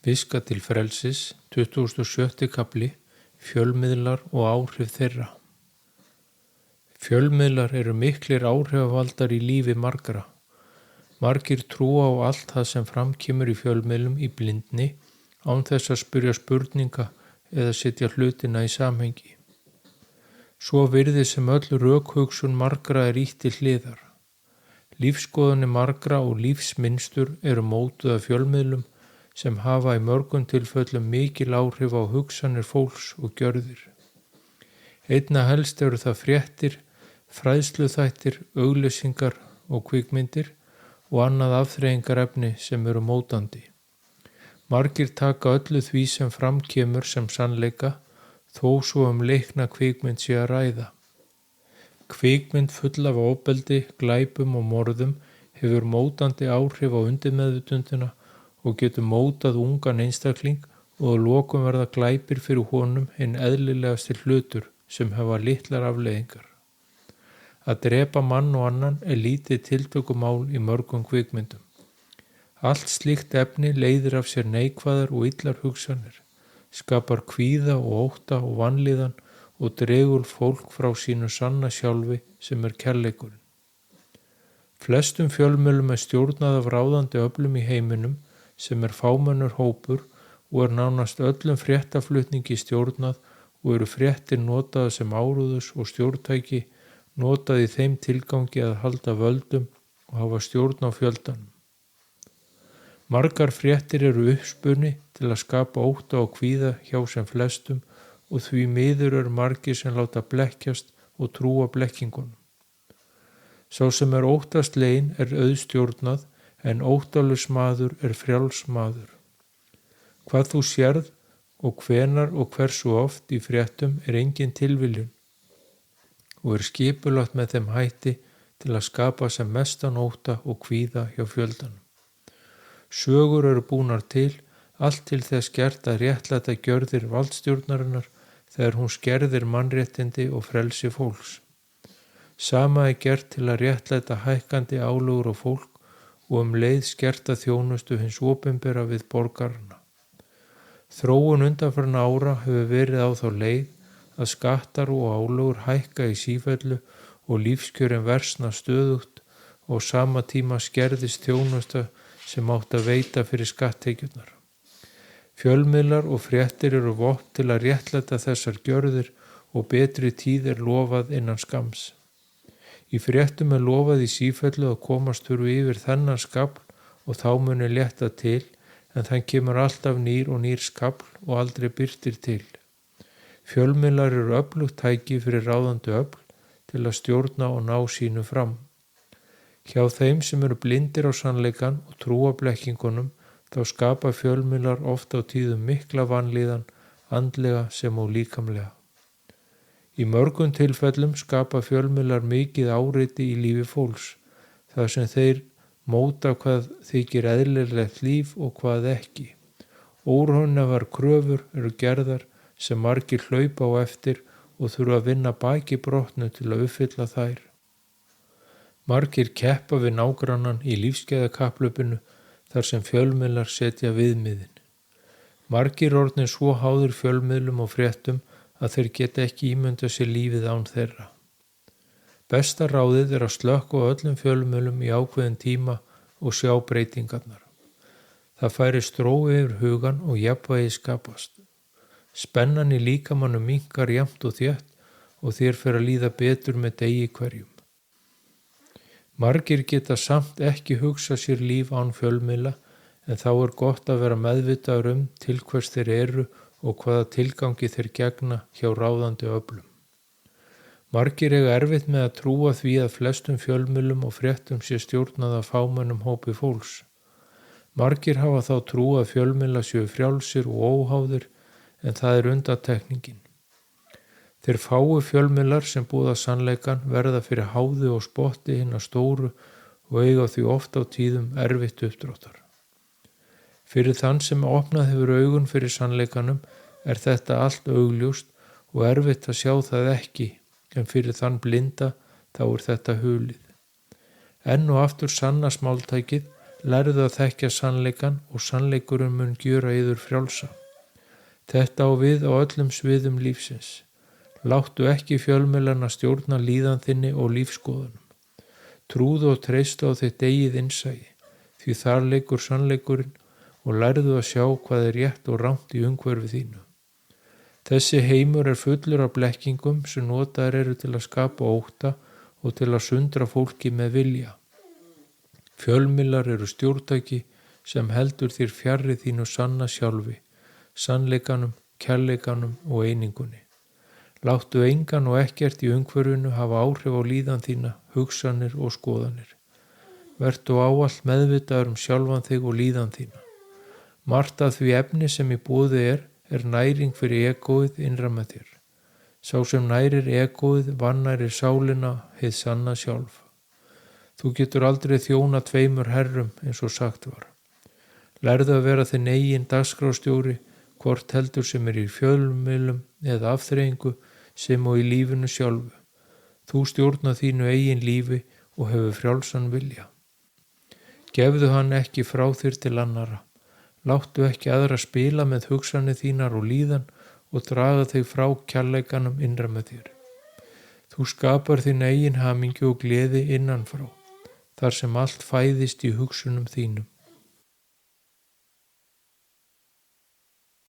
Viska til frelsis, 27. kapli, fjölmiðlar og áhrif þeirra. Fjölmiðlar eru miklir áhrifavaldar í lífi margra. Margir trúa á allt það sem framkemur í fjölmiðlum í blindni, án þess að spyrja spurninga eða setja hlutina í samhengi. Svo virðist sem öll rökhugsun margra er ýtt til hliðar. Lífsskoðanir margra og lífsmynstur eru mótuð af fjölmiðlum sem hafa í mörgum tilfellum mikil áhrif á hugsanir fólks og gjörðir. Einna helst eru það fréttir, fræðsluþættir, auglýsingar og kvikmyndir og annað afþreyingarefni sem eru mótandi. Margir taka öllu því sem framkemur sem sannleika, þó svo leikna kvikmynd sé að ræða. Kvikmynd full af ofbeldi, glæpum og morðum hefur mótandi áhrif á undirmeðvitundina og getur mótað ungan einstakling og að lokum verða glæpir fyrir honum hinn eðlilegasti hlutur sem hafa litlar afleiðingar. Að drepa mann og annan er lítið tiltökumál í mörgum kvikmyndum. Allt slíkt efni leiðir af sér neikvæðar og illar hugsanir, skapar kvíða og ótta og vanlíðan og dregur fólk frá sínu sanna sjálfi sem er kærleikurinn. Flestum fjölmiðlum er stjórnað af ráðandi öflum í heiminum sem er fámennur hópur og er nánast öllum fréttaflutningi stjórnað og eru fréttir notaðar sem áróðurs og stjórntæki notað í þeim tilgangi að halda völdum og hafa stjórn á fjöldanum. Margar fréttir eru uppspunni til að skapa ótta og kvíða hjá sem flestum og því miður eru margir sem láta blekkjast og trúa blekkingunum. Sá sem er óttasleginn er auðstjórnað en óttalaus maður er frjáls maður. Hvað þú sérð og hvenar og hversu oft í fréttum er engin tilviljun og er skipulagt með þeim hætti til að skapa sem mestan ótta og kvíða hjá fjöldanum. Sögur eru búnar til, allt til þess gert að réttlæta gjörðir valdstjórnarinnar þegar hún skerðir mannréttindi og frelsi fólks. Sama er gert til að réttlæta hækkandi álögur á fólk og leið skerta þjónustu hins opinbera við borgarana. Þróun undanfarna ára hefur verið á þá leið að skattar og álögur hækka í sífellu og lífskjörin versna stöðugt og sama tíma skerðist þjónusta sem átt að veita fyrir skatttekjurnar. Fjölmiðlar og fréttir eru vopn til að réttlæta þessar gjörðir og betri tíð er lofað innan skamms. Í fréttum er lofað í sífellu að komast þurfi yfir þennan skafl og þá muni létta til, en þann kemur alltaf nýr og nýr skafl og aldrei birtir til. Fjölmiðlar eru öflugt tæki fyrir ráðandi öfl til að stjórna og ná sínu fram. Hjá þeim sem eru blindir á sannleikann og trúa blekkingunum þá skapa fjölmiðlar oft á tíðum mikla vanlíðan, andlega sem og líkamlega. Í mörgum tilfellum skapa fjölmiðlar mikið áreiti í lífi fólks, þar sem þeir móta hvað þykir eðlilegt líf og hvað ekki. Óraunhæfar kröfur eru gerðar sem margir hlaupa á eftir og þurfa að vinna baki brotnu til að uppfylla þær. Margir keppa við nágrannan í lífsgæðakapphlaupinu þar sem fjölmiðlar setja viðmiðin. Margir orðnir svo háðir fjölmiðlum og fréttum að þeir geta ekki ímyndað sér lífið án þeirra. Besta ráðið er að slökkva á öllum fjölmiðlum í ákveðin tíma og sjá breytingarnar. Það færist ró yfir hugan og jafnvægi skapast. Spennan í líkamannum minnkar jafnt og þétt og þér fer að líða betur með degi hverjum. Margir geta samt ekki hugsa sér líf án fjölmiðla en þá er gott að vera meðvitaður til hvers þeir eru og hvaða tilgangi þeir gegna hjá ráðandi öflum. Margir eiga erfitt með að trúa því að flestum fjölmiðlum og fréttum sé stjórnað af fámennum hópi fólks. Margir hafa þá trú að fjölmiðla séu frjálsir og óháðir en það er undantekningin. Þeir fáu fjölmiðlar sem búða sannleikan verða fyrir háði og spotti hinna stóru og eiga því oft á tíðum erfitt uppdráttar. Fyrir þann sem opnað hefur augun fyrir sannleikanum er þetta allt augljóst og erfitt að sjá það ekki, en fyrir þann blinda þá er þetta hulið. Enn og aftur sannast máltækið Lærðu að þekkja sannleikann og sannleikurinn mun gjöra yður frjálsa. Þetta á við á öllum sviðum lífsins. Láttu ekki fjölmiðlana stjórna líðan þinni og lífsskoðunum. Trúðu og treystu á þitt eigið innsæi, því þar leikur sannleikurinn og lærðu að sjá hvað er rétt og rangt í umhverfi þínu. Þessi heimur er fullur af blekkingum sem notaðir eru til að skapa ótta og til að sundra fólki með vilja. Fjölmiðlar eru stjórntæki sem heldur þér fjarri þínu sanna sjálfi, sannleikanum, kærleikanum og einingunni. Láttu engan og ekkert í umhverfinu hafa áhrif á líðan þína, hugsanir og skoðanir. Vertu ávallt meðvitaður sjálfan þig og líðan þína. Margt af því efni sem í boði er næring fyrir egóið innra með þér. Sá sem nærir egóið vannærir sálina hið sanna sjálf. Þú getur aldrei þjóna tveimur herrum eins og sagt var. Lærðu að vera þinn eigin dagskrárstjóri, hvort heldur sem er í fjölmiðlum eða afþreyingu sem og í lífinu sjálfu. Þú stjórna þínu eigin lífi og hefur frjálsan vilja. Gefðu hann ekki frá þér til annara. Láttu ekki aðra spila með hugsanir þínar og líðan og draga þig frá kærleikanum innra með þér. Þú skapar þín eigin hamingju og gleði innanfrá, þar sem allt fæðist í hugsunum þínum.